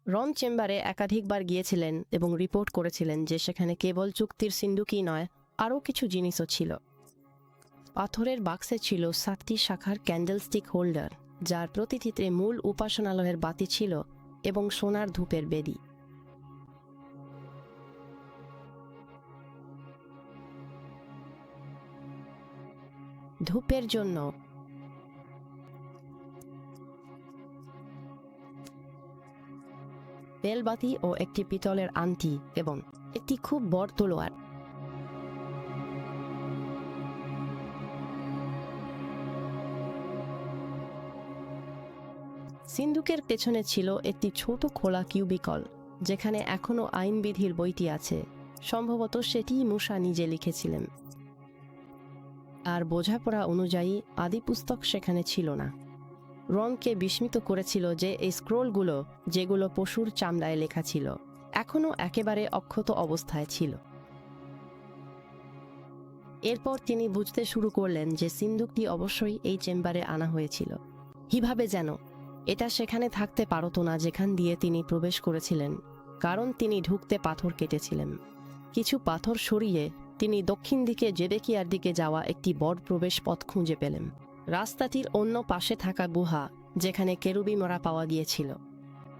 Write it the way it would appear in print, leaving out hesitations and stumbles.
রন চেম্বারে একাধিকবার গিয়েছিলেন এবং রিপোর্ট করেছিলেন যে সেখানে কেবল চুক্তির সিন্দুকই নয়, আরও কিছু জিনিসও ছিল। পাথরের বাক্সে ছিল 7টি শাখার ক্যান্ডেলস্টিক হোল্ডার, যার প্রতিটিতে মূল উপাসনালয়ের বাতি ছিল এবং সোনার ধূপের বেদি। ধূপের জন্য বেলবাতি ও একটি পিতলের আংটি এবং একটি খুব বড় তলোয়ার। সিন্দুকের পেছনে ছিল একটি ছোট খোলা কিউবিকল, যেখানে এখনো আইনবিধির বইটি আছে। সম্ভবত সেটিই মূসা নিজে লিখেছিলেন। আর বোঝাপড়া অনুযায়ী আদি পুস্তক সেখানে ছিল না। রনকে বিস্মিত করেছিল যে এই স্ক্রোলগুলো, যেগুলো পশুর চামড়ায় লেখা ছিল, এখনও একেবারে অক্ষত অবস্থায় ছিল। এরপর তিনি বুঝতে শুরু করলেন যে সিন্দুকটি অবশ্যই এই চেম্বারে আনা হয়েছিল। কিভাবে যেন এটা সেখানে থাকতে পারত না যেখান দিয়ে তিনি প্রবেশ করেছিলেন, কারণ তিনি ঢুকতে পাথর কেটেছিলেন। কিছু পাথর সরিয়ে তিনি দক্ষিণ দিকে জেবেকিয়ার দিকে যাওয়া একটি বড় প্রবেশ পথ খুঁজে পেলেন। রাস্তাটির অন্য পাশে থাকা গুহা, যেখানে কেরুবি মরা পাওয়া গিয়েছিল,